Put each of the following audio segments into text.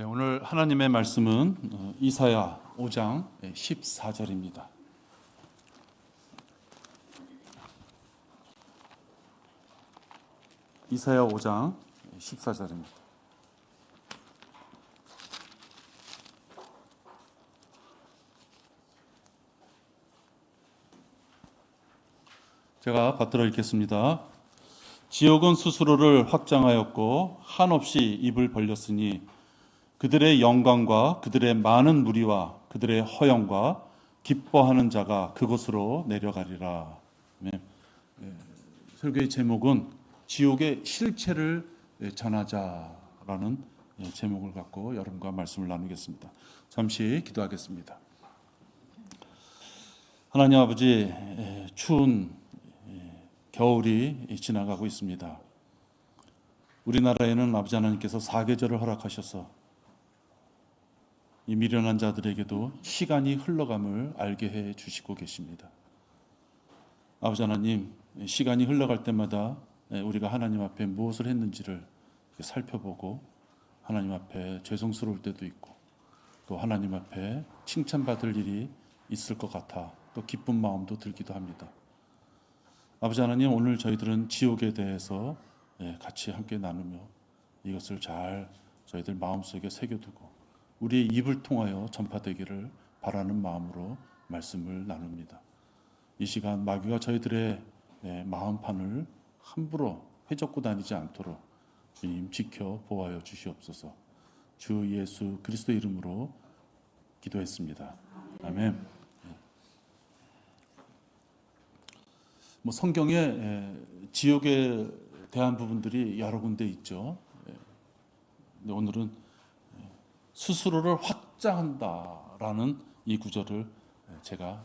네, 오늘 하나님의 말씀은 이사야 5장 14절입니다. 이사야 5장 14절입니다. 제가 받들어 읽겠습니다. 지옥은 스스로를 확장하였고 한없이 입을 벌렸으니 그들의 영광과 그들의 많은 무리와 그들의 허영과 기뻐하는 자가 그곳으로 내려가리라. 네. 설교의 제목은 지옥의 실체를 전하자라는 제목을 갖고 여러분과 말씀을 나누겠습니다. 잠시 기도하겠습니다. 하나님 아버지, 추운 겨울이 지나가고 있습니다. 우리나라에는 아버지 하나님께서 사계절을 허락하셔서 이 미련한 자들에게도 시간이 흘러감을 알게 해 주시고 계십니다. 아버지 하나님, 시간이 흘러갈 때마다 우리가 하나님 앞에 무엇을 했는지를 살펴보고 하나님 앞에 죄송스러울 때도 있고 또 하나님 앞에 칭찬받을 일이 있을 것 같아 또 기쁜 마음도 들기도 합니다. 아버지 하나님, 오늘 저희들은 지옥에 대해서 같이 함께 나누며 이것을 잘 저희들 마음속에 새겨두고 우리의 입을 통하여 전파되기를 바라는 마음으로 말씀을 나눕니다. 이 시간 마귀가 저희들의 마음판을 함부로 회젓고 다니지 않도록 주님 지켜 보호하여 주시옵소서. 주 예수 그리스도 이름으로 기도했습니다. 아멘. 성경에 지옥에 대한 부분들이 여러 군데 있죠. 근데 오늘은 스스로를 확장한다라는 이 구절을 제가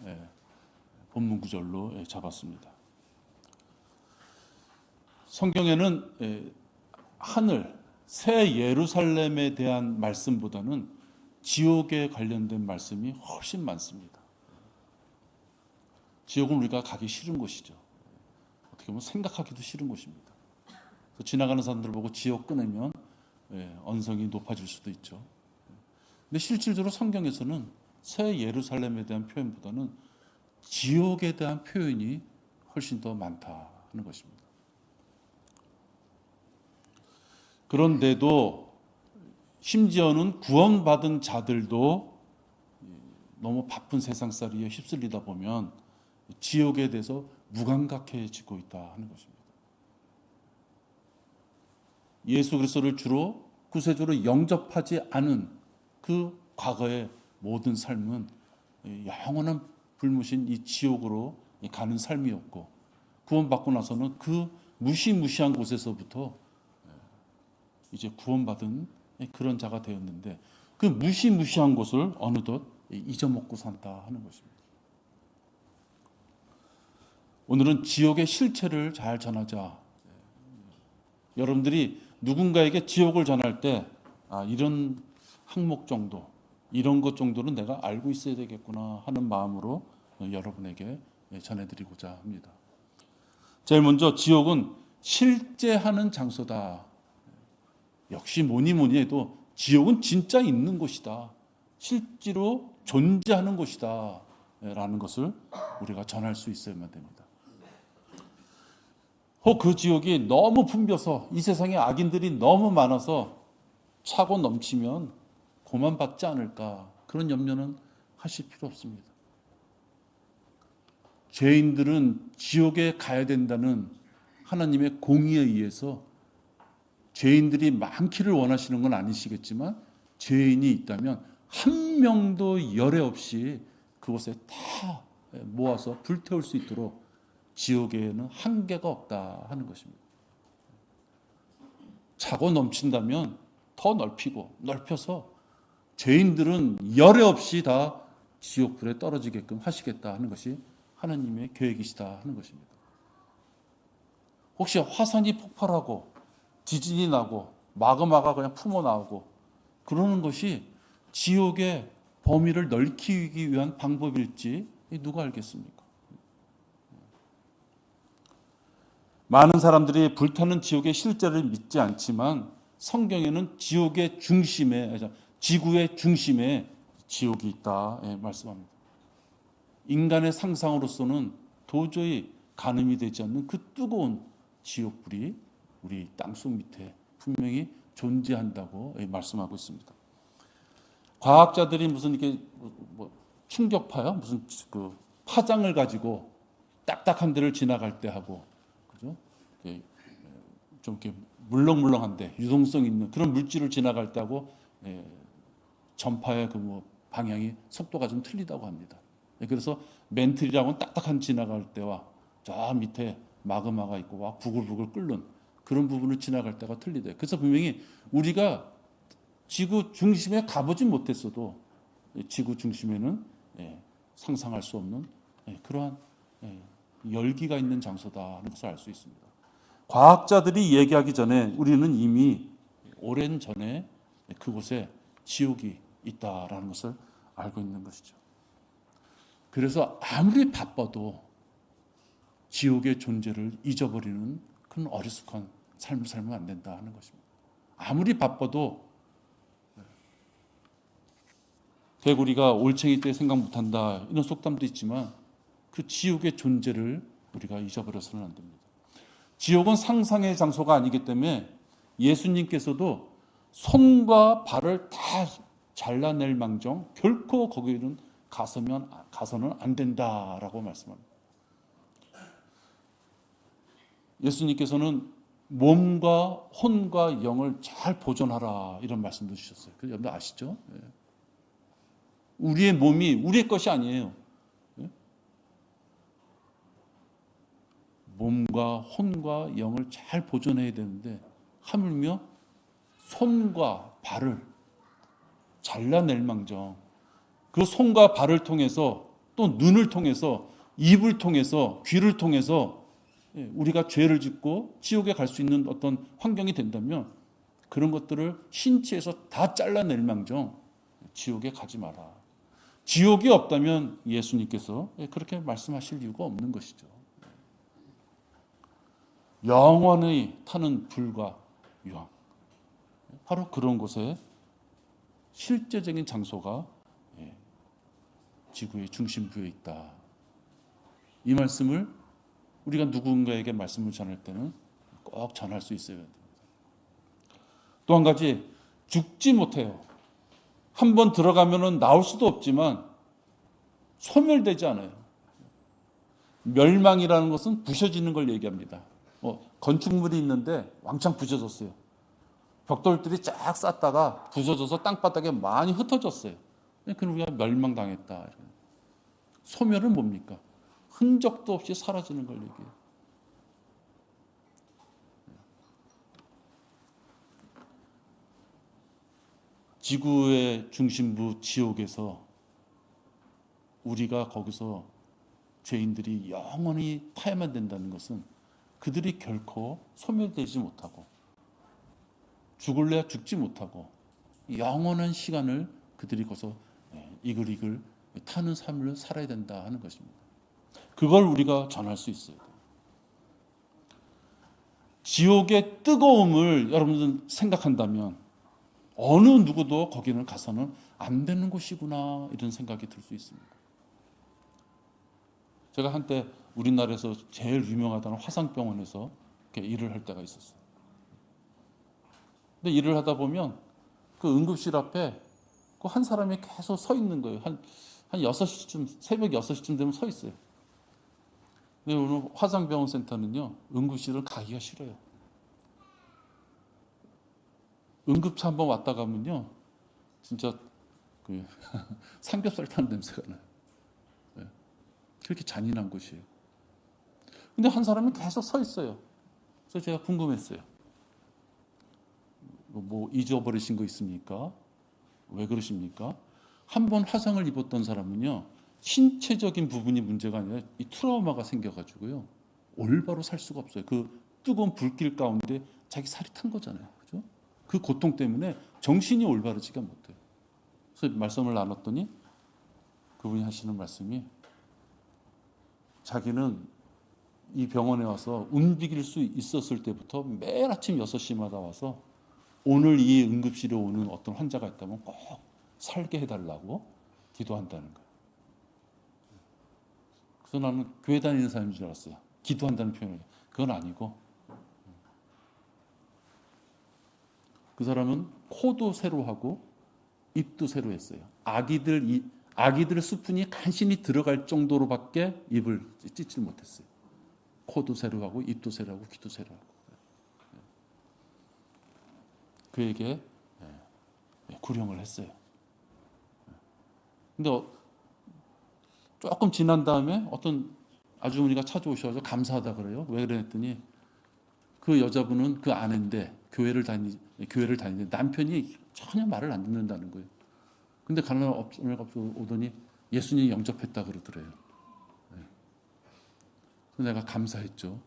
본문 구절로 잡았습니다. 성경에는 하늘, 새 예루살렘에 대한 말씀보다는 지옥에 관련된 말씀이 훨씬 많습니다. 지옥은 우리가 가기 싫은 곳이죠. 어떻게 보면 생각하기도 싫은 곳입니다. 지나가는 사람들 보고 지옥 끊으면 언성이 높아질 수도 있죠. 근데 실질적으로 성경에서는 새 예루살렘에 대한 표현보다는 지옥에 대한 표현이 훨씬 더 많다 하는 것입니다. 그런데도 심지어는 구원받은 자들도 너무 바쁜 세상살이에 휩쓸리다 보면 지옥에 대해서 무감각해지고 있다 하는 것입니다. 예수 그리스도를 주로 구세주로 영접하지 않은 그 과거의 모든 삶은 영원한 불무신 이 지옥으로 가는 삶이었고, 구원받고 나서는 그 무시무시한 곳에서부터 이제 구원받은 그런 자가 되었는데 그 무시무시한 곳을 어느덧 잊어먹고 산다 하는 것입니다. 오늘은 지옥의 실체를 잘 전하자. 여러분들이 누군가에게 지옥을 전할 때 이런 항목 정도, 이런 것 정도는 내가 알고 있어야 되겠구나 하는 마음으로 여러분에게 전해드리고자 합니다. 제일 먼저 지옥은 실제하는 장소다. 역시 뭐니 해도 지옥은 진짜 있는 곳이다. 실제로 존재하는 곳이다. 라는 것을 우리가 전할 수 있어야만 됩니다. 혹 그 지옥이 너무 붐벼서 이 세상에 악인들이 너무 많아서 차고 넘치면 고만받지 않을까, 그런 염려는 하실 필요 없습니다. 죄인들은 지옥에 가야 된다는 하나님의 공의에 의해서 죄인들이 많기를 원하시는 건 아니시겠지만 죄인이 있다면 한 명도 열애 없이 그곳에 다 모아서 불태울 수 있도록 지옥에는 한계가 없다 하는 것입니다. 차고 넘친다면 더 넓혀서 죄인들은 열애 없이 다 지옥불에 떨어지게끔 하시겠다 하는 것이 하나님의 계획이시다 하는 것입니다. 혹시 화산이 폭발하고 지진이 나고 마그마가 그냥 품어나오고 그러는 것이 지옥의 범위를 넓히기 위한 방법일지 누가 알겠습니까? 많은 사람들이 불타는 지옥의 실제를 믿지 않지만 성경에는 지옥의 중심에 지구의 중심에 지옥이 있다 말씀합니다. 인간의 상상으로서는 도저히 가늠이 되지 않는 그 뜨거운 지옥불이 우리 땅속 밑에 분명히 존재한다고 말씀하고 있습니다. 과학자들이 무슨 이렇게 뭐 충격파요? 무슨 그 파장을 가지고 딱딱한 데를 지나갈 때 하고, 그죠? 좀 이렇게 물렁물렁한데 유동성 있는 그런 물질을 지나갈 때 하고 전파의 그 뭐 방향이 속도가 좀 틀리다고 합니다. 그래서 멘틀이라고는 딱딱한 지나갈 때와 저 밑에 마그마가 있고 막 부글부글 끓는 그런 부분을 지나갈 때가 틀리대요. 그래서 분명히 우리가 지구 중심에 가보진 못했어도 지구 중심에는 상상할 수 없는 그러한 열기가 있는 장소다 하는 것을 알 수 있습니다. 과학자들이 얘기하기 전에 우리는 이미 오랜 전에 그곳에 지옥이 있다라는 것을 알고 있는 것이죠. 그래서 아무리 바빠도 지옥의 존재를 잊어버리는 그런 어리숙한 삶을 살면 안 된다 하는 것입니다. 아무리 바빠도 개구리가 올챙이 때 생각 못한다 이런 속담도 있지만 그 지옥의 존재를 우리가 잊어버려서는 안 됩니다. 지옥은 상상의 장소가 아니기 때문에 예수님께서도 손과 발을 다 잘라낼 망정 결코 거기는 가서는 안 된다라고 말씀합니다. 예수님께서는 몸과 혼과 영을 잘 보존하라 이런 말씀도 주셨어요. 여러분들 아시죠? 우리의 몸이 우리의 것이 아니에요. 몸과 혼과 영을 잘 보존해야 되는데 하물며 손과 발을 잘라낼 망정 그 손과 발을 통해서 또 눈을 통해서 입을 통해서 귀를 통해서 우리가 죄를 짓고 지옥에 갈 수 있는 어떤 환경이 된다면 그런 것들을 신체에서 다 잘라낼 망정 지옥에 가지 마라. 지옥이 없다면 예수님께서 그렇게 말씀하실 이유가 없는 것이죠. 영원히 타는 불과 유황 바로 그런 곳에 실제적인 장소가 지구의 중심부에 있다. 이 말씀을 우리가 누군가에게 말씀을 전할 때는 꼭 전할 수 있어야 됩니다. 또 한 가지 죽지 못해요. 한번 들어가면은 나올 수도 없지만 소멸되지 않아요. 멸망이라는 것은 부셔지는 걸 얘기합니다. 건축물이 있는데 왕창 부셔졌어요. 벽돌들이 쫙 쌓다가 부서져서 땅바닥에 많이 흩어졌어요. 그럼 우리가 멸망당했다. 소멸은 뭡니까? 흔적도 없이 사라지는 걸 얘기해요. 지구의 중심부 지옥에서 우리가 거기서 죄인들이 영원히 타야만 된다는 것은 그들이 결코 소멸되지 못하고 죽을래야 죽지 못하고 영원한 시간을 그들이 거기서 이글이글 타는 삶을 살아야 된다 하는 것입니다. 그걸 우리가 전할 수 있어요. 지옥의 뜨거움을 여러분들 생각한다면 어느 누구도 거기는 가서는 안 되는 곳이구나 이런 생각이 들 수 있습니다. 제가 한때 우리나라에서 제일 유명하다는 화상병원에서 이렇게 일을 할 때가 있었어요. 근데 일을 하다 보면 그 응급실 앞에 그 한 사람이 계속 서 있는 거예요. 한 6시쯤, 새벽 6시쯤 되면 서 있어요. 근데 오늘 화상병원 센터는요, 응급실을 가기가 싫어요. 응급차 한번 왔다 가면요, 진짜 그 삼겹살 타는 냄새가 나요. 그렇게 잔인한 곳이에요. 근데 한 사람이 계속 서 있어요. 그래서 제가 궁금했어요. 뭐 잊어버리신 거 있습니까? 왜 그러십니까? 한 번 화상을 입었던 사람은요, 신체적인 부분이 문제가 아니라 이 트라우마가 생겨가지고요, 올바로 살 수가 없어요. 그 뜨거운 불길 가운데 자기 살이 탄 거잖아요. 그죠? 그 고통 때문에 정신이 올바르지가 못해요. 그래서 말씀을 나눴더니 그분이 하시는 말씀이 자기는 이 병원에 와서 움직일 수 있었을 때부터 매일 아침 6시마다 와서 오늘 이 응급실에 오는 어떤 환자가 있다면 꼭 살게 해달라고 기도한다는 거예요. 그래서 나는 교회 다니는 사람인 줄 알았어요. 기도한다는 표현을. 그건 아니고 그 사람은 코도 새로 하고 입도 새로 했어요. 아기들 수분이 간신히 들어갈 정도로밖에 입을 찢질 못했어요. 코도 새로 하고 입도 새로 하고 귀도 새로 하고. 그에게 구령을 했어요. 근데 조금 지난 다음에 어떤 아주머니가 찾아오셔서 감사하다 그래요. 왜 그랬더니 그 여자분은 그 아내인데 교회를 다니는데 남편이 전혀 말을 안 듣는다는 거예요. 근데 가는 날 오더니 예수님 영접했다 그러더래요. 그래서 내가 감사했죠.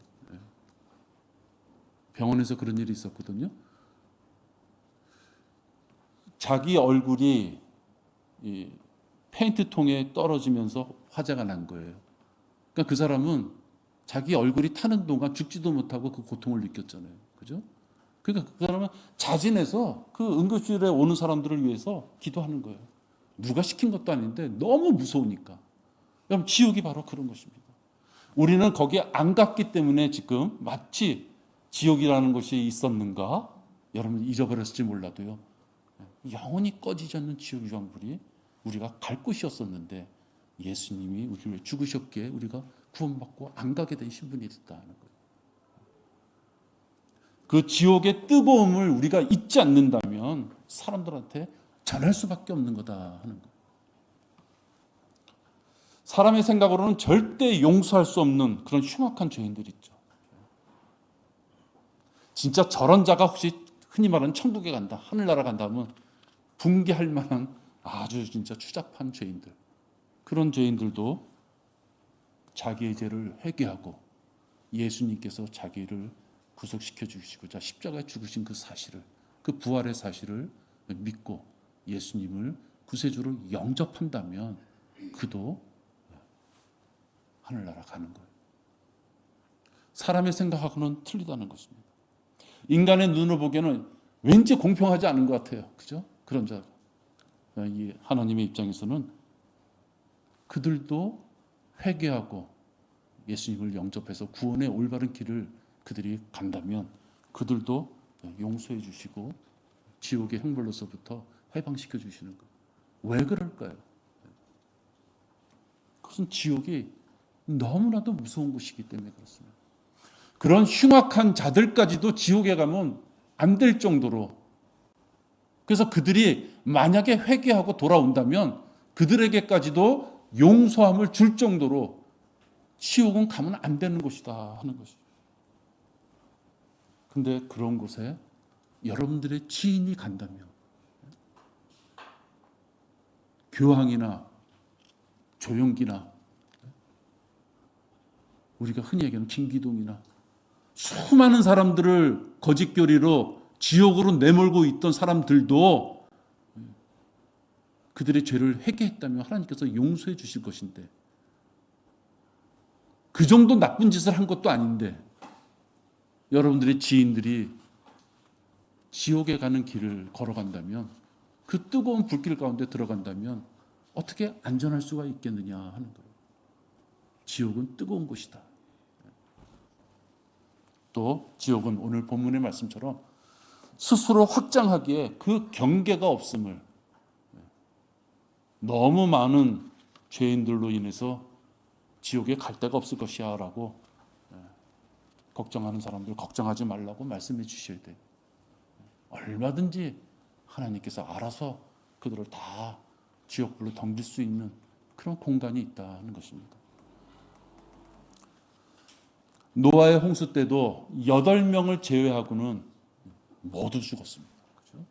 병원에서 그런 일이 있었거든요. 자기 얼굴이 이 페인트통에 떨어지면서 화재가 난 거예요. 그러니까 그 사람은 자기 얼굴이 타는 동안 죽지도 못하고 그 고통을 느꼈잖아요. 그죠? 그러니까 그 사람은 자진해서 그 응급실에 오는 사람들을 위해서 기도하는 거예요. 누가 시킨 것도 아닌데 너무 무서우니까. 그럼 지옥이 바로 그런 것입니다. 우리는 거기에 안 갔기 때문에 지금 마치 지옥이라는 것이 있었는가? 여러분 잊어버렸을지 몰라도요. 영원히 꺼지지 않는 지옥 유황불이 우리가 갈 곳이었었는데 예수님이 우리를 위해 죽으셨기에 우리가 구원받고 안 가게 된 신분이 됐다는 거예요. 그 지옥의 뜨거움을 우리가 잊지 않는다면 사람들한테 전할 수밖에 없는 거다 하는 거예요. 사람의 생각으로는 절대 용서할 수 없는 그런 흉악한 죄인들이 있죠. 진짜 저런 자가 혹시 흔히 말하는 천국에 간다, 하늘나라 간다면 붕괴할 만한 아주 진짜 추잡한 죄인들. 그런 죄인들도 자기의 죄를 회개하고 예수님께서 자기를 구속시켜 주시고자 십자가에 죽으신 그 사실을, 그 부활의 사실을 믿고 예수님을 구세주로 영접한다면 그도 하늘나라 가는 거예요. 사람의 생각하고는 틀리다는 것입니다. 인간의 눈으로 보기에는 왠지 공평하지 않은 것 같아요. 그죠? 그런 자. 이 하나님의 입장에서는 그들도 회개하고 예수님을 영접해서 구원의 올바른 길을 그들이 간다면 그들도 용서해 주시고 지옥의 형벌로서부터 해방시켜 주시는 거예요. 왜 그럴까요? 그것은 지옥이 너무나도 무서운 곳이기 때문에 그렇습니다. 그런 흉악한 자들까지도 지옥에 가면 안 될 정도로, 그래서 그들이 만약에 회개하고 돌아온다면 그들에게까지도 용서함을 줄 정도로 지옥은 가면 안 되는 곳이다 하는 것이죠. 근데 그런 곳에 여러분들의 지인이 간다면 교황이나 조용기나 우리가 흔히 얘기하는 김기동이나 수많은 사람들을 거짓교리로 지옥으로 내몰고 있던 사람들도 그들의 죄를 회개했다면 하나님께서 용서해 주실 것인데, 그 정도 나쁜 짓을 한 것도 아닌데 여러분들의 지인들이 지옥에 가는 길을 걸어간다면, 그 뜨거운 불길 가운데 들어간다면 어떻게 안전할 수가 있겠느냐 하는 거예요. 지옥은 뜨거운 곳이다. 또 지옥은 오늘 본문의 말씀처럼 스스로 확장하기에 그 경계가 없음을, 너무 많은 죄인들로 인해서 지옥에 갈 데가 없을 것이야 라고 걱정하는 사람들 걱정하지 말라고 말씀해 주셔야 돼요. 얼마든지 하나님께서 알아서 그들을 다 지옥불로 던질 수 있는 그런 공간이 있다는 것입니다. 노아의 홍수 때도 8명을 제외하고는 모두 죽었습니다. 그렇죠?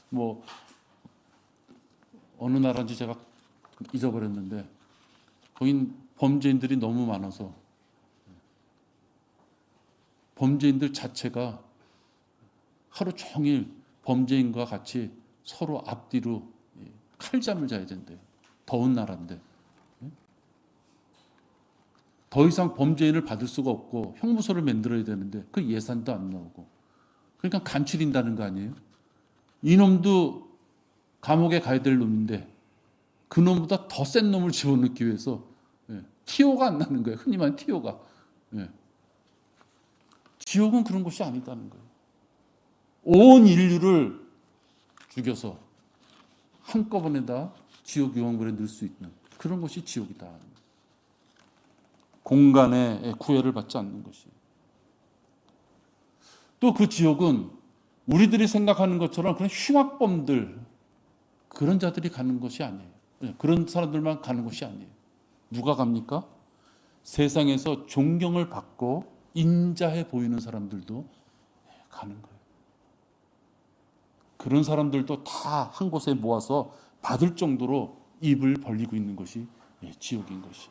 뭐 어느 나라인지 제가 잊어버렸는데 거긴 범죄인들이 너무 많아서 범죄인들 자체가 하루 종일 범죄인과 같이 서로 앞뒤로 칼잠을 자야 된대요. 더운 나라인데. 더 이상 범죄인을 받을 수가 없고 형무소를 만들어야 되는데 그 예산도 안 나오고 그러니까 간추린다는 거 아니에요? 이놈도 감옥에 가야 될 놈인데 그 놈보다 더 센 놈을 집어넣기 위해서 티오가 안 나는 거예요. 흔히 말하는 티오가. 지옥은 그런 곳이 아니다는 거예요. 온 인류를 죽여서 한꺼번에 다 지옥 유황불에 넣을 수 있는 그런 것이 지옥이다. 공간의 구애를 받지 않는 것이. 또 그 지옥은 우리들이 생각하는 것처럼 그런 흉악범들 그런 자들이 가는 것이 아니에요. 그런 사람들만 가는 것이 아니에요. 누가 갑니까? 세상에서 존경을 받고 인자해 보이는 사람들도 가는 거예요. 그런 사람들도 다 한 곳에 모아서 받을 정도로 입을 벌리고 있는 것이 지옥인 것이.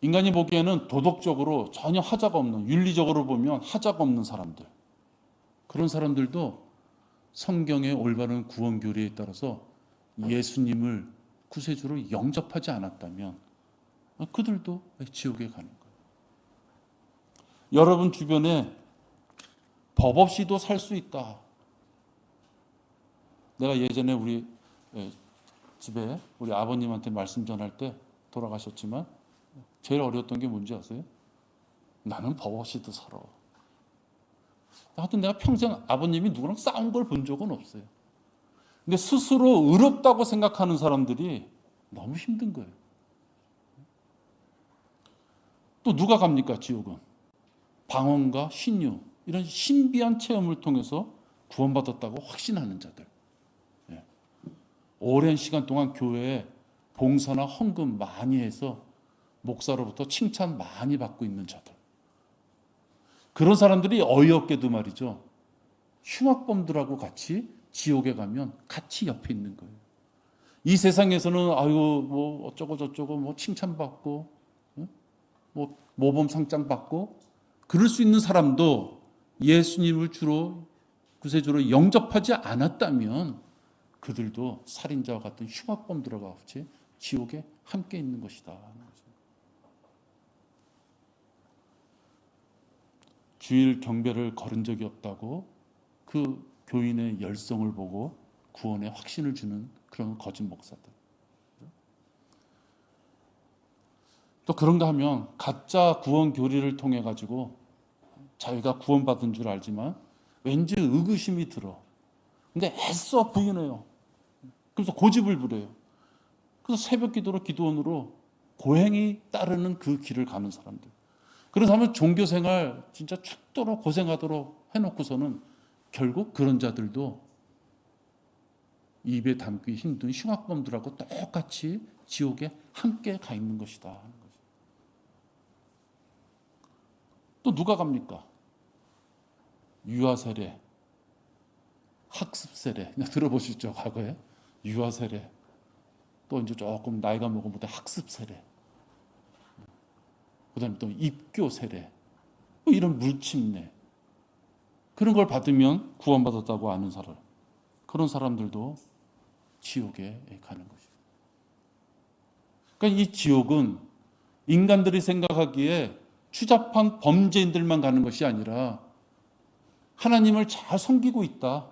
인간이 보기에는 도덕적으로 전혀 하자가 없는, 윤리적으로 보면 하자가 없는 사람들, 그런 사람들도 성경의 올바른 구원 교리에 따라서 예수님을 구세주로 영접하지 않았다면 그들도 지옥에 가는 거예요. 여러분 주변에 법 없이도 살 수 있다. 내가 예전에 우리 집에 우리 아버님한테 말씀 전할 때 돌아가셨지만 제일 어려웠던 게 뭔지 아세요? 나는 법 없이도 살아. 하여튼 내가 평생 아버님이 누구랑 싸운 걸 본 적은 없어요. 근데 스스로 의롭다고 생각하는 사람들이 너무 힘든 거예요. 또 누가 갑니까, 지옥은? 방언과 신유, 이런 신비한 체험을 통해서 구원받았다고 확신하는 자들. 오랜 시간 동안 교회에 봉사나 헌금 많이 해서 목사로부터 칭찬 많이 받고 있는 자들. 그런 사람들이 어이없게도 말이죠. 흉악범들하고 같이 지옥에 가면 같이 옆에 있는 거예요. 이 세상에서는 아이고 뭐 어쩌고 저쩌고 뭐 칭찬받고 뭐 모범 상장 받고 그럴 수 있는 사람도 예수님을 주로 구세주로 영접하지 않았다면 그들도 살인자와 같은 흉악범들과 같이 지옥에 함께 있는 것이다. 주일 경배를 거른 적이 없다고 그 교인의 열성을 보고 구원의 확신을 주는 그런 거짓 목사들. 또 그런가 하면 가짜 구원 교리를 통해 가지고 자기가 구원받은 줄 알지만 왠지 의구심이 들어. 근데 애써 부인해요. 그래서 고집을 부려요. 그래서 새벽 기도로 기도원으로 고행이 따르는 그 길을 가는 사람들. 그런 사람은 종교생활 진짜 죽도록 고생하도록 해놓고서는 결국 그런 자들도 입에 담기 힘든 흉악범들하고 똑같이 지옥에 함께 가 있는 것이다. 또 누가 갑니까? 유아세례, 학습세례. 그냥 들어보셨죠, 과거에? 유아세례. 또 이제 조금 나이가 먹으면 학습세례. 그 다음에 또 입교세례. 이런 물침례. 그런 걸 받으면 구원받았다고 아는 사람. 그런 사람들도 지옥에 가는 것이죠. 그러니까 이 지옥은 인간들이 생각하기에 추잡한 범죄인들만 가는 것이 아니라 하나님을 잘 섬기고 있다.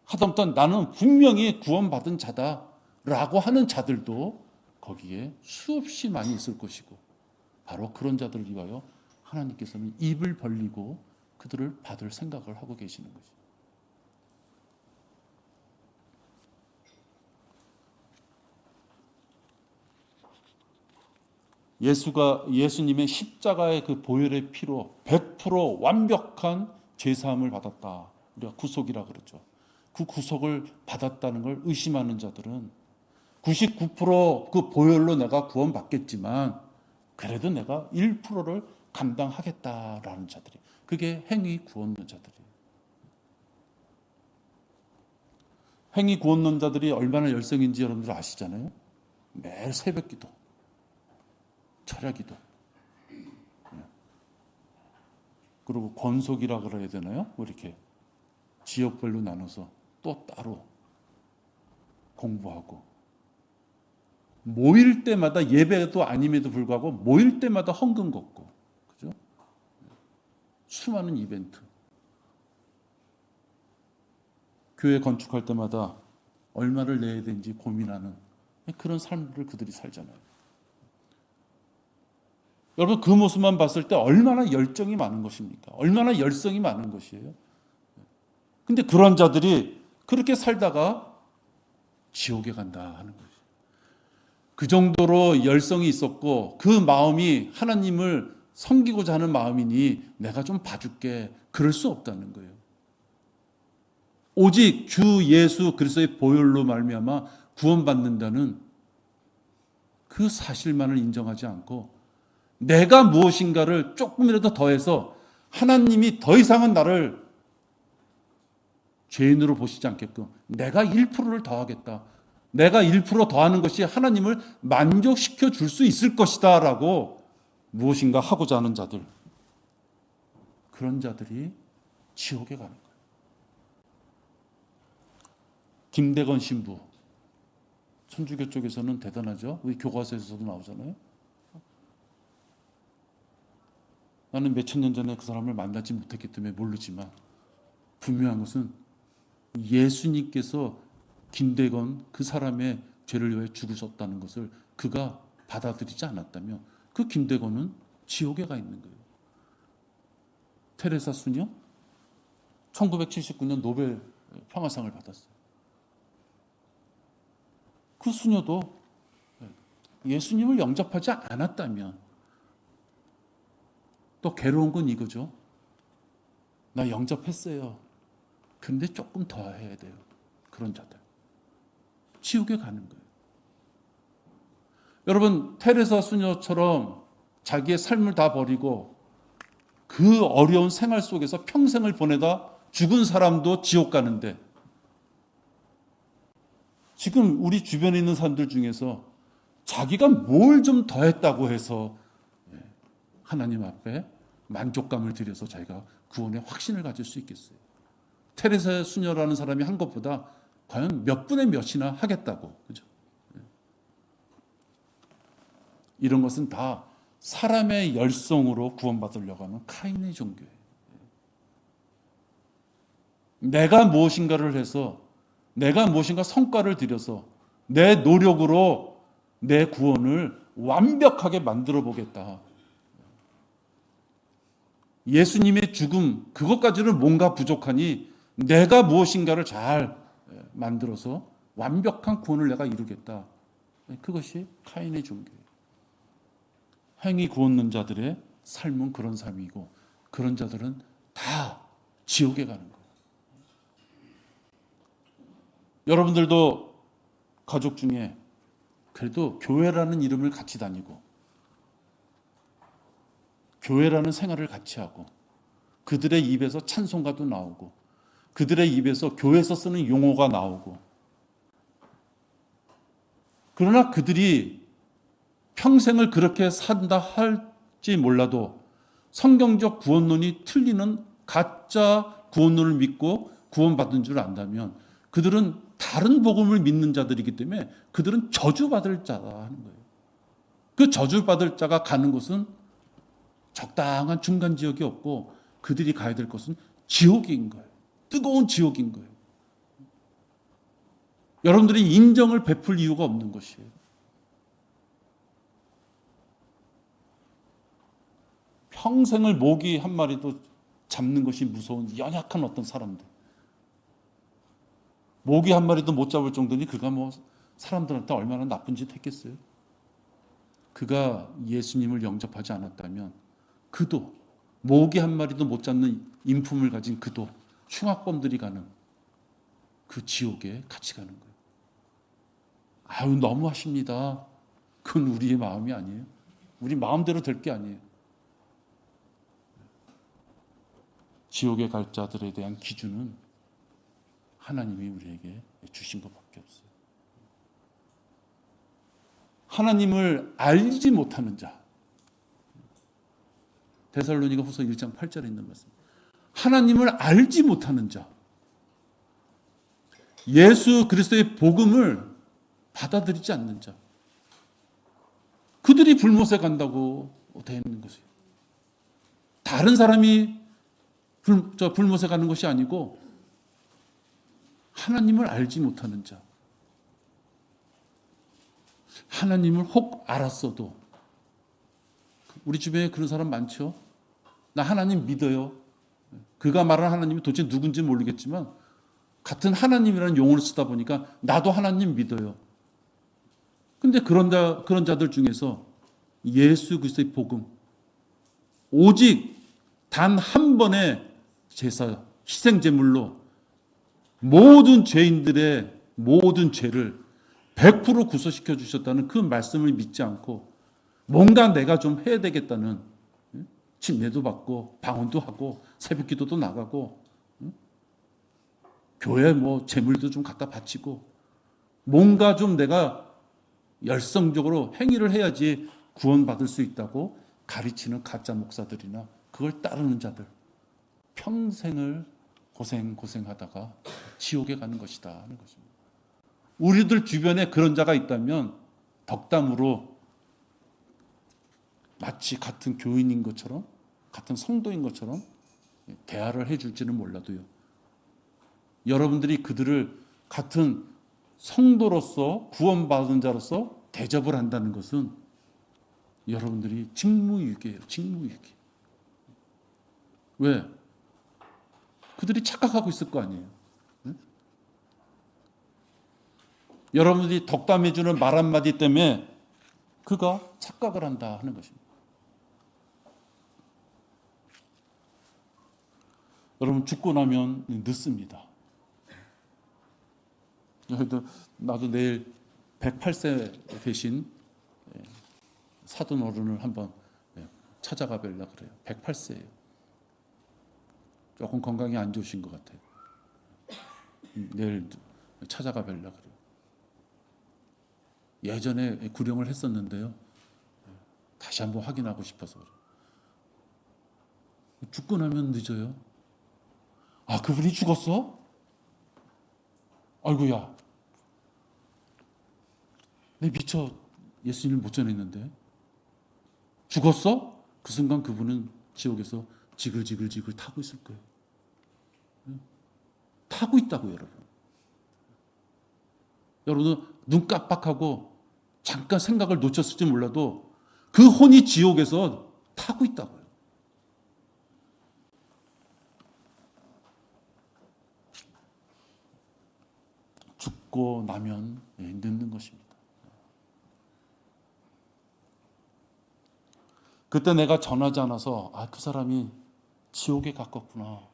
하다못해 나는 분명히 구원받은 자다라고 하는 자들도 거기에 수없이 많이 있을 것이고 바로 그런 자들을 위하여 하나님께서는 입을 벌리고 그들을 받을 생각을 하고 계시는 거죠. 예수님의 십자가의 그 보혈의 피로 100% 완벽한 죄사함을 받았다. 우리가 구속이라 그러죠. 그 구속을 받았다는 걸 의심하는 자들은 99%그 보혈로 내가 구원받겠지만 그래도 내가 1%를 감당하겠다라는 자들이, 그게 행위 구원론자들이에요. 행위 구원론자들이 얼마나 열성인지 여러분들 아시잖아요. 매일 새벽기도, 철야기도, 그리고 권속이라 그래야 되나요? 뭐 이렇게 지역별로 나눠서 또 따로 공부하고, 모일 때마다 예배도 아님에도 불구하고 모일 때마다 헌금 걷고, 그죠? 수많은 이벤트. 교회 건축할 때마다 얼마를 내야 되는지 고민하는 그런 삶을 그들이 살잖아요. 여러분, 그 모습만 봤을 때 얼마나 열정이 많은 것입니까? 얼마나 열성이 많은 것이에요. 근데 그런 자들이 그렇게 살다가 지옥에 간다 하는 거죠. 그 정도로 열성이 있었고 그 마음이 하나님을 섬기고자 하는 마음이니 내가 좀 봐줄게, 그럴 수 없다는 거예요. 오직 주 예수 그리스도의 보혈로 말미암아 구원받는다는 그 사실만을 인정하지 않고 내가 무엇인가를 조금이라도 더해서 하나님이 더 이상은 나를 죄인으로 보시지 않게끔 내가 1%를 더하겠다, 내가 1% 더하는 것이 하나님을 만족시켜 줄 수 있을 것이다 라고 무엇인가 하고자 하는 자들, 그런 자들이 지옥에 가는 거예요. 김대건 신부, 천주교 쪽에서는 대단하죠. 우리 교과서에서도 나오잖아요. 나는 몇천 년 전에 그 사람을 만나지 못했기 때문에 모르지만 분명한 것은 예수님께서 김대건 그 사람의 죄를 위해 죽으셨다는 것을 그가 받아들이지 않았다면 그 김대건은 지옥에 가 있는 거예요. 테레사 수녀 1979년 노벨 평화상을 받았어요. 그 수녀도 예수님을 영접하지 않았다면, 또 괴로운 건 이거죠. 나 영접했어요. 근데 조금 더 해야 돼요. 그런 자들 지옥에 가는 거예요. 여러분, 테레사 수녀처럼 자기의 삶을 다 버리고 그 어려운 생활 속에서 평생을 보내다 죽은 사람도 지옥 가는데, 지금 우리 주변에 있는 사람들 중에서 자기가 뭘 좀 더했다고 해서 하나님 앞에 만족감을 드려서 자기가 구원의 확신을 가질 수 있겠어요? 테레사 수녀라는 사람이 한 것보다 과연 몇 분의 몇이나 하겠다고, 그죠? 이런 것은 다 사람의 열성으로 구원받으려고 하는 카인의 종교예요. 내가 무엇인가를 해서, 내가 무엇인가 성과를 들여서 내 노력으로 내 구원을 완벽하게 만들어 보겠다. 예수님의 죽음, 그것까지는 뭔가 부족하니 내가 무엇인가를 잘 만들어서 완벽한 구원을 내가 이루겠다. 그것이 카인의 종교예요. 행위 구원는 자들의 삶은 그런 삶이고, 그런 자들은 다 지옥에 가는 거예요. 여러분들도 가족 중에 그래도 교회라는 이름을 같이 다니고 교회라는 생활을 같이 하고 그들의 입에서 찬송가도 나오고 그들의 입에서 교회에서 쓰는 용어가 나오고, 그러나 그들이 평생을 그렇게 산다 할지 몰라도 성경적 구원론이 틀리는 가짜 구원론을 믿고 구원받은 줄 안다면 그들은 다른 복음을 믿는 자들이기 때문에 그들은 저주받을 자가 하는 거예요. 그 저주받을 자가 가는 곳은 적당한 중간 지역이 없고 그들이 가야 될 곳은 지옥인 거예요. 뜨거운 지옥인 거예요. 여러분들이 인정을 베풀 이유가 없는 것이에요. 평생을 모기 한 마리도 잡는 것이 무서운 연약한 어떤 사람들, 모기 한 마리도 못 잡을 정도니 그가 뭐 사람들한테 얼마나 나쁜 짓 했겠어요? 그가 예수님을 영접하지 않았다면 그도, 모기 한 마리도 못 잡는 인품을 가진 그도 흉악범들이 가는 그 지옥에 같이 가는 거예요. 아유, 너무하십니다. 그건 우리의 마음이 아니에요. 우리 마음대로 될 게 아니에요. 지옥에 갈 자들에 대한 기준은 하나님이 우리에게 주신 것밖에 없어요. 하나님을 알지 못하는 자, 데살로니가 후서 1장 8절에 있는 말씀. 하나님을 알지 못하는 자, 예수 그리스도의 복음을 받아들이지 않는 자, 그들이 불못에 간다고 되어 있는 것이에요. 다른 사람이 불못에 가는 것이 아니고 하나님을 알지 못하는 자. 하나님을 혹 알았어도, 우리 주변에 그런 사람 많죠. 나 하나님 믿어요. 그가 말하는 하나님이 도대체 누군지 모르겠지만 같은 하나님이라는 용어를 쓰다 보니까 나도 하나님 믿어요. 근데 그런 자들 중에서 예수 그리스도의 복음, 오직 단 한 번의 제사, 희생제물로 모든 죄인들의 모든 죄를 100% 구속시켜 주셨다는 그 말씀을 믿지 않고 뭔가 내가 좀 해야 되겠다는, 침례도 받고 방언도 하고 새벽 기도도 나가고 교회 뭐 재물도 좀 갖다 바치고 뭔가 좀 내가 열성적으로 행위를 해야지 구원받을 수 있다고 가르치는 가짜 목사들이나 그걸 따르는 자들, 평생을 고생하다가 지옥에 가는 것이다 하는 것입니다. 우리들 주변에 그런 자가 있다면 덕담으로 마치 같은 교인인 것처럼, 같은 성도인 것처럼 대화를 해줄지는 몰라도요, 여러분들이 그들을 같은 성도로서 구원받은 자로서 대접을 한다는 것은 여러분들이 직무유기예요. 직무유기. 왜? 그들이 착각하고 있을 거 아니에요. 응? 여러분들이 덕담해주는 말 한마디 때문에 그가 착각을 한다 하는 것입니다. 여러분, 죽고 나면 늦습니다. 나도 내일 108세 되신 사돈 어른을 한번 찾아가 뵈려고 그래요. 108세예요. 조금 건강이 안 좋으신 것 같아요. 내일 찾아가 뵈려고 그래요. 예전에 구령을 했었는데요, 다시 한번 확인하고 싶어서 그래요. 죽고 나면 늦어요. 아, 그분이 죽었어? 아이고야, 내 미처 예수님을 못 전했는데 죽었어? 그 순간 그분은 지옥에서 지글지글 타고 있을 거예요. 타고 있다고, 여러분. 여러분, 눈 깜빡하고 잠깐 생각을 놓쳤을지 몰라도 그 혼이 지옥에서 타고 있다고요. 죽고 나면 늦는 것입니다. 그때 내가 전하지 않아서 그 사람이 지옥에 가깝구나,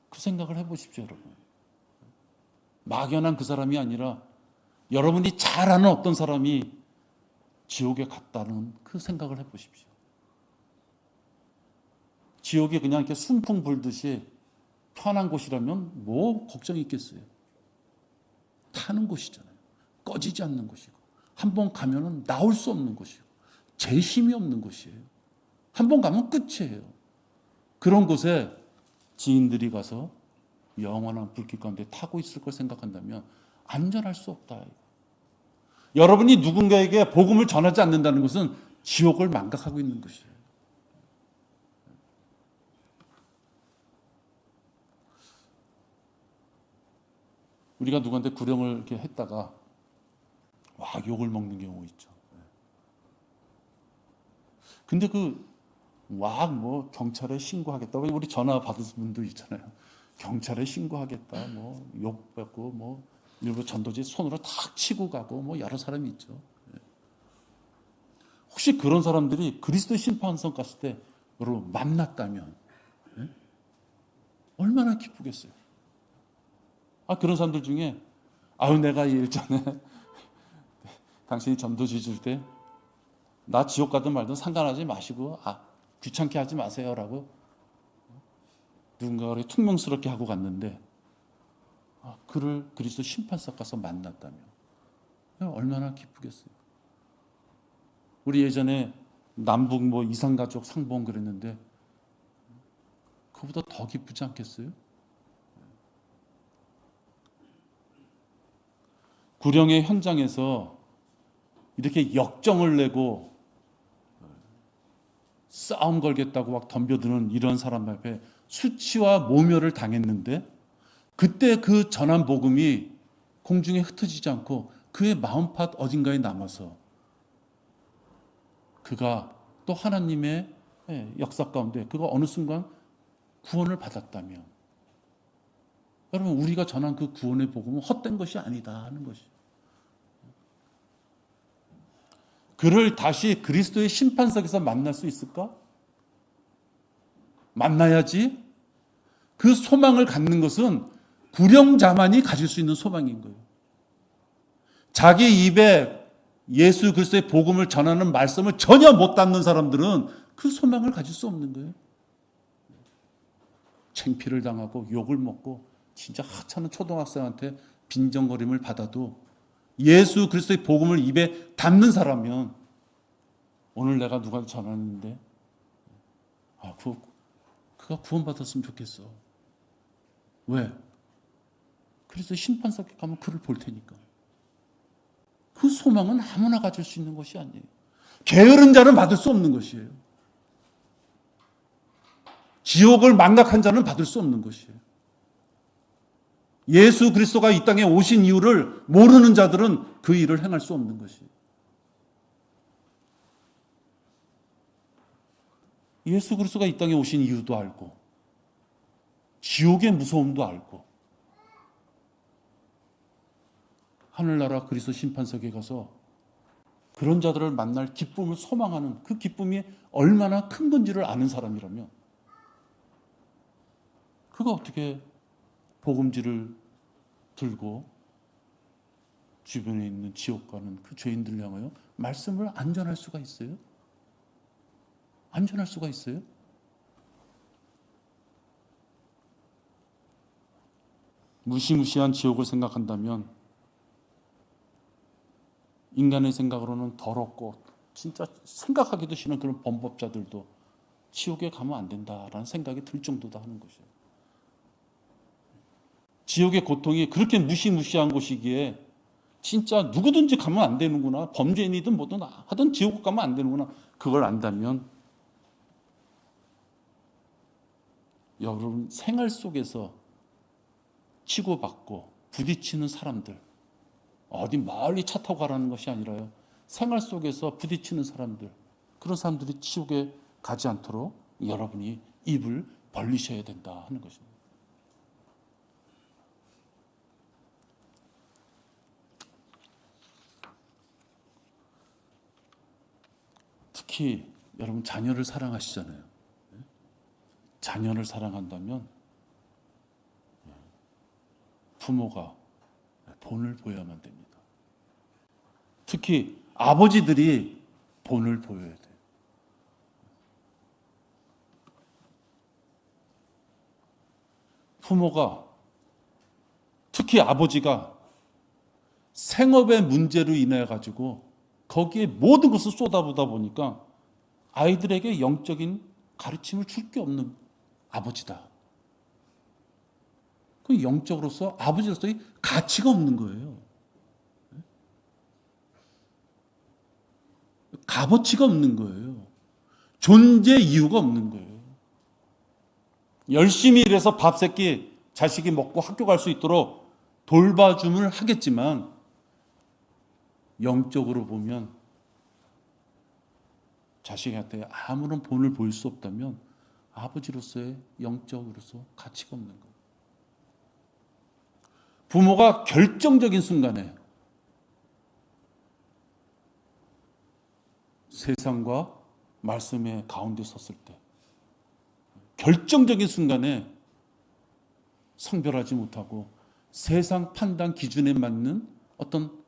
그 생각을 해보십시오, 여러분. 막연한 그 사람이 아니라 여러분이 잘 아는 어떤 사람이 지옥에 갔다는 그 생각을 해보십시오. 지옥이 그냥 이렇게 순풍 불듯이 편한 곳이라면 뭐 걱정이 있겠어요. 타는 곳이잖아요. 꺼지지 않는 곳이고, 한번 가면은 나올 수 없는 곳이고, 재심이 없는 곳이에요. 한번 가면 끝이에요. 그런 곳에 지인들이 가서 영원한 불길 가운데 타고 있을 걸 생각한다면 안전할 수 없다. 여러분이 누군가에게 복음을 전하지 않는다는 것은 지옥을 망각하고 있는 것이에요. 우리가 누구한테 구령을 이렇게 했다가 욕을 먹는 경우 있죠. 근데 경찰에 신고하겠다. 우리 전화 받은 분도 있잖아요. 경찰에 신고하겠다. 욕받고 일부 전도지 손으로 탁 치고 가고 여러 사람이 있죠. 혹시 그런 사람들이 그리스도의 심판선 갔을 때 여러분 만났다면 얼마나 기쁘겠어요. 그런 사람들 중에 내가 예전에 당신이 전도지 줄 때 나 지옥 가든 말든 상관하지 마시고 귀찮게 하지 마세요라고 누군가가 퉁명스럽게 하고 갔는데 그를 그리스도 심판석 가서 만났다면 얼마나 기쁘겠어요. 우리 예전에 남북 이산가족 상봉 그랬는데 그보다 더 기쁘지 않겠어요? 구령의 현장에서 이렇게 역정을 내고 싸움 걸겠다고 막 덤벼드는 이런 사람 앞에 수치와 모멸을 당했는데 그때 그 전한 복음이 공중에 흩어지지 않고 그의 마음밭 어딘가에 남아서 그가 또 하나님의 역사 가운데 그가 어느 순간 구원을 받았다면, 여러분, 우리가 전한 그 구원의 복음은 헛된 것이 아니다 하는 것이. 그를 다시 그리스도의 심판석에서 만날 수 있을까? 만나야지. 그 소망을 갖는 것은 불영자만이 가질 수 있는 소망인 거예요. 자기 입에 예수 그리스도의 복음을 전하는 말씀을 전혀 못 담는 사람들은 그 소망을 가질 수 없는 거예요. 창피를 당하고 욕을 먹고 진짜 하찮은 초등학생한테 빈정거림을 받아도 예수 그리스도의 복음을 입에 담는 사람이면, 오늘 내가 누가 전하는데 그가 구원받았으면 좋겠어. 왜? 그래서 심판석에 가면 그를 볼 테니까. 그 소망은 아무나 가질 수 있는 것이 아니에요. 게으른 자는 받을 수 없는 것이에요. 지옥을 망각한 자는 받을 수 없는 것이에요. 예수 그리스도가 이 땅에 오신 이유를 모르는 자들은 그 일을 행할 수 없는 것이에요. 예수 그리스도가 이 땅에 오신 이유도 알고, 지옥의 무서움도 알고, 하늘나라 그리스도 심판석에 가서 그런 자들을 만날 기쁨을 소망하는 그 기쁨이 얼마나 큰 건지를 아는 사람이라면, 그가 어떻게 복음지를 들고 주변에 있는 지옥 가는 그 죄인들을 향하여 말씀을 안전할 수가 있어요? 안전할 수가 있어요? 무시무시한 지옥을 생각한다면 인간의 생각으로는 더럽고 진짜 생각하기도 싫은 그런 범법자들도 지옥에 가면 안 된다라는 생각이 들 정도다 하는 것이에요. 지옥의 고통이 그렇게 무시무시한 곳이기에 진짜 누구든지 가면 안 되는구나, 범죄인이든 뭐든 하든 지옥 가면 안 되는구나, 그걸 안다면 여러분 생활 속에서 치고받고 부딪히는 사람들, 어디 멀리 차 타고 가라는 것이 아니라요, 생활 속에서 부딪히는 사람들, 그런 사람들이 지옥에 가지 않도록 여러분이 입을 벌리셔야 된다 하는 것입니다. 특히 여러분 자녀를 사랑하시잖아요. 자녀를 사랑한다면 부모가 본을 보여야만 됩니다. 특히 아버지들이 본을 보여야 돼요. 부모가, 특히 아버지가 생업의 문제로 인해 가지고 거기에 모든 것을 쏟아부다 보니까 아이들에게 영적인 가르침을 줄 게 없는 아버지다. 그 영적으로서 아버지로서의 가치가 없는 거예요. 값어치가 없는 거예요. 존재 이유가 없는 거예요. 열심히 일해서 밥 새끼 자식이 먹고 학교 갈 수 있도록 돌봐줌을 하겠지만 영적으로 보면 자식한테 아무런 본을 보일 수 없다면 아버지로서의 영적으로서 가치가 없는 거예요. 부모가 결정적인 순간에 세상과 말씀의 가운데 섰을 때, 결정적인 순간에 성별하지 못하고 세상 판단 기준에 맞는 어떤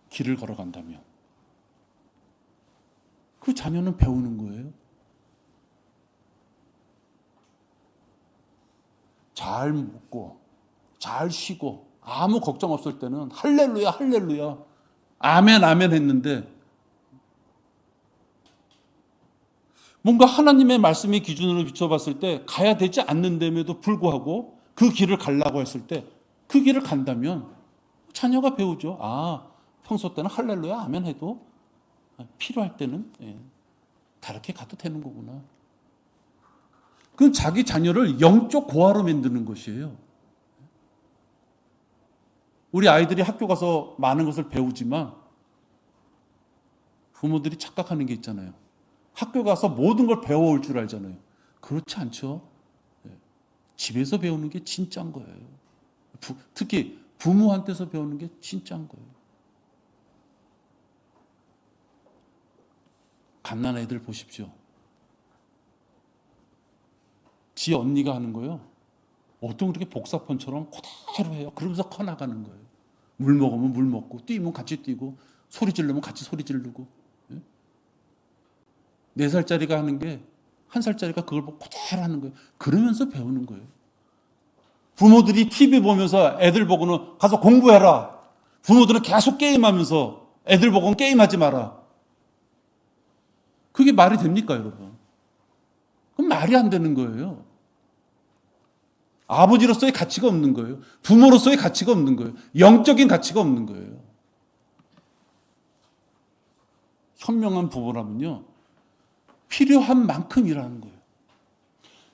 길을 걸어간다면 그 자녀는 배우는 거예요. 잘 먹고 잘 쉬고 아무 걱정 없을 때는 할렐루야 할렐루야 아멘 아멘 했는데, 뭔가 하나님의 말씀의 기준으로 비춰봤을 때 가야 되지 않는데에도 불구하고 그 길을 가려고 했을 때 그 길을 간다면 자녀가 배우죠. 평소 때는 할렐루야 아멘 해도 필요할 때는 다르게 가도 되는 거구나. 그건 자기 자녀를 영적 고아로 만드는 것이에요. 우리 아이들이 학교 가서 많은 것을 배우지만 부모들이 착각하는 게 있잖아요. 학교 가서 모든 걸 배워올 줄 알잖아요. 그렇지 않죠. 집에서 배우는 게 진짜인 거예요. 특히 부모한테서 배우는 게 진짜인 거예요. 갓난 애들 보십시오. 지 언니가 하는 거예요. 어떤 그렇게 복사폰처럼 그대로 해요. 그러면서 커나가는 거예요. 물 먹으면 물 먹고, 뛰면 같이 뛰고, 소리 지르면 같이 소리 지르고. 4살짜리가 하는 게 1살짜리가 그걸 보고 그대로 하는 거예요. 그러면서 배우는 거예요. 부모들이 TV 보면서 애들 보고는 가서 공부해라. 부모들은 계속 게임하면서 애들 보고는 게임하지 마라. 그게 말이 됩니까, 여러분? 그건 말이 안 되는 거예요. 아버지로서의 가치가 없는 거예요. 부모로서의 가치가 없는 거예요. 영적인 가치가 없는 거예요. 현명한 부부라면요, 필요한 만큼 일하는 거예요.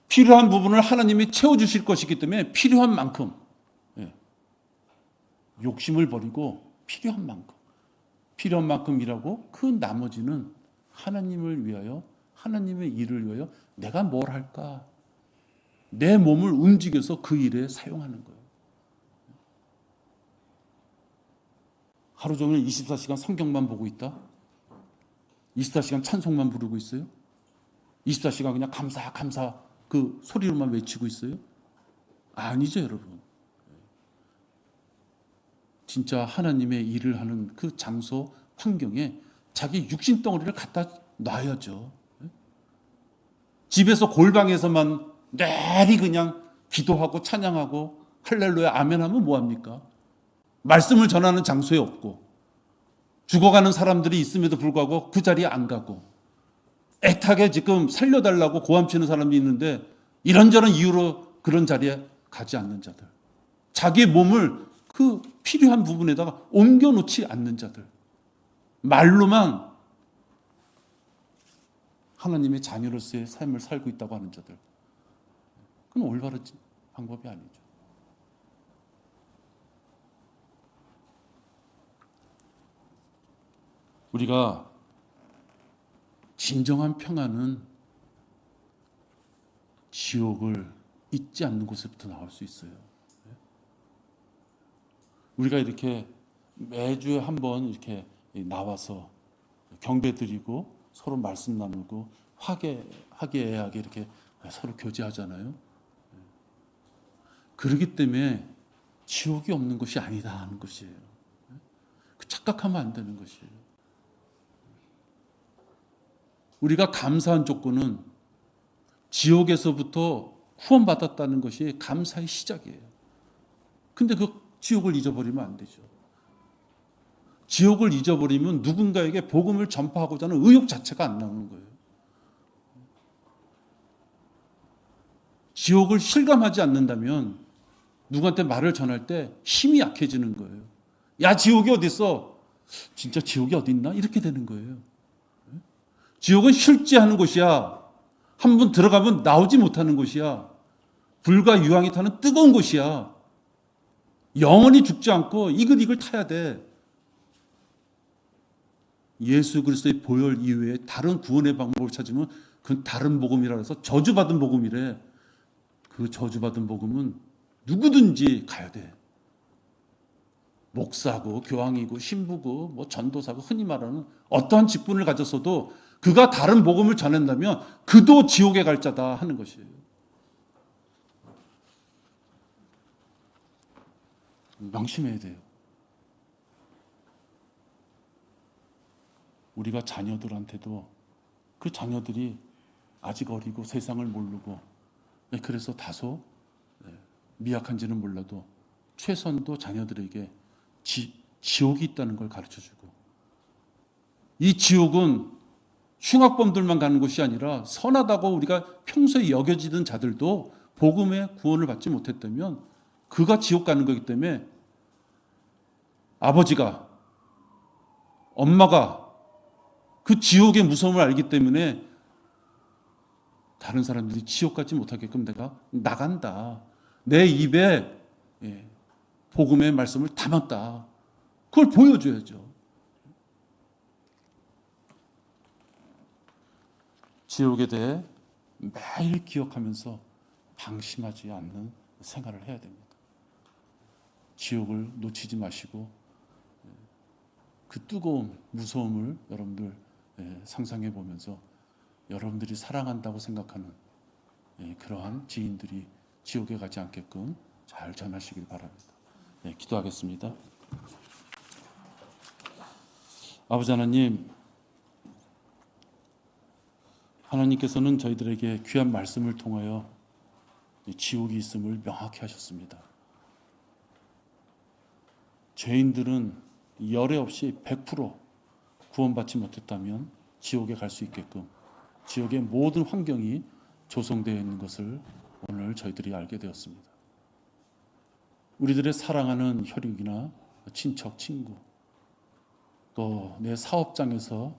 필요한 부분을 하나님이 채워주실 것이기 때문에 필요한 만큼, 욕심을 버리고 필요한 만큼 일하고, 그 나머지는 하나님을 위하여, 하나님의 일을 위하여 내가 뭘 할까? 내 몸을 움직여서 그 일에 사용하는 거예요. 하루 종일 24시간 성경만 보고 있다? 24시간 찬송만 부르고 있어요? 24시간 그냥 감사 그 소리로만 외치고 있어요? 아니죠, 여러분. 진짜 하나님의 일을 하는 그 장소, 환경에 자기 육신 덩어리를 갖다 놔야죠. 집에서 골방에서만 내리 그냥 기도하고 찬양하고 할렐루야 아멘 하면 뭐합니까? 말씀을 전하는 장소에 없고, 죽어가는 사람들이 있음에도 불구하고 그 자리에 안 가고, 애타게 지금 살려달라고 고함치는 사람이 있는데 이런저런 이유로 그런 자리에 가지 않는 자들, 자기의 몸을 그 필요한 부분에다가 옮겨놓지 않는 자들, 말로만 하나님의 자녀로서의 삶을 살고 있다고 하는 자들, 그건 올바른 방법이 아니죠. 우리가 진정한 평안은 지옥을 잊지 않는 곳에부터 나올 수 있어요. 우리가 이렇게 매주 한 번 이렇게 나와서 경배드리고 서로 말씀 나누고 화기애애하게 이렇게 서로 교제하잖아요. 그렇기 때문에 지옥이 없는 것이 아니다 하는 것이에요. 착각하면 안 되는 것이에요. 우리가 감사한 조건은 지옥에서부터 구원받았다는 것이 감사의 시작이에요. 근데 그 지옥을 잊어버리면 안 되죠. 지옥을 잊어버리면 누군가에게 복음을 전파하고자 하는 의욕 자체가 안 나오는 거예요. 지옥을 실감하지 않는다면 누구한테 말을 전할 때 힘이 약해지는 거예요. 야, 지옥이 어디 있어? 진짜 지옥이 어디 있나? 이렇게 되는 거예요. 지옥은 실제하는 곳이야. 한 번 들어가면 나오지 못하는 곳이야. 불과 유황이 타는 뜨거운 곳이야. 영원히 죽지 않고 이글 타야 돼. 예수 그리스도의 보혈 이외에 다른 구원의 방법을 찾으면 그건 다른 복음이라 해서 저주받은 복음이래. 그 저주받은 복음은 누구든지 가야 돼. 목사고 교황이고 신부고 뭐 전도사고 흔히 말하는 어떠한 직분을 가졌어도 그가 다른 복음을 전한다면 그도 지옥에 갈 자다 하는 것이에요. 명심해야 돼요. 우리가 자녀들한테도 그 자녀들이 아직 어리고 세상을 모르고 그래서 다소 미약한지는 몰라도 최선도 자녀들에게 지옥이 있다는 걸 가르쳐주고, 이 지옥은 흉악범들만 가는 곳이 아니라 선하다고 우리가 평소에 여겨지던 자들도 복음의 구원을 받지 못했다면 그가 지옥 가는 거기 때문에 아버지가, 엄마가 그 지옥의 무서움을 알기 때문에 다른 사람들이 지옥 가지 못하게끔 내가 나간다. 내 입에 복음의 말씀을 담았다. 그걸 보여줘야죠. 지옥에 대해 매일 기억하면서 방심하지 않는 생활을 해야 됩니다. 지옥을 놓치지 마시고 그 뜨거움, 무서움을 여러분들 상상해 보면서 여러분들이 사랑한다고 생각하는 그러한 지인들이 지옥에 가지 않게끔 잘 전하시길 바랍니다. 기도하겠습니다. 아버지 하나님, 하나님께서는 저희들에게 귀한 말씀을 통하여 지옥이 있음을 명확히 하셨습니다. 죄인들은 열애 없이 100% 구원받지 못했다면 지옥에 갈 수 있게끔 지옥의 모든 환경이 조성되어 있는 것을 오늘 저희들이 알게 되었습니다. 우리들의 사랑하는 혈육이나 친척, 친구, 또 내 사업장에서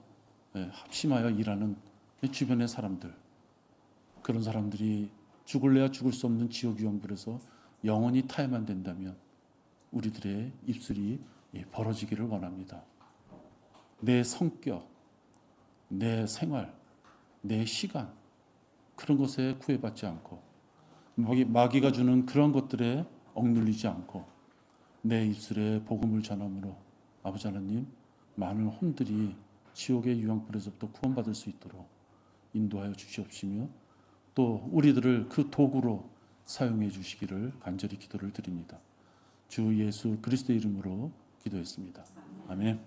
합심하여 일하는 내 주변의 사람들, 그런 사람들이 죽을래야 죽을 수 없는 지옥 유황불에서 영원히 타야만 된다면 우리들의 입술이 벌어지기를 원합니다. 내 성격, 내 생활, 내 시간, 그런 것에 구애받지 않고 마귀가 주는 그런 것들에 억눌리지 않고 내 입술에 복음을 전함으로 아버지 하나님, 많은 혼들이 지옥의 유황불에서부터 구원받을 수 있도록 인도하여 주시옵시며 또 우리들을 그 도구로 사용해 주시기를 간절히 기도를 드립니다. 주 예수 그리스도의 이름으로 기도했습니다. 아멘.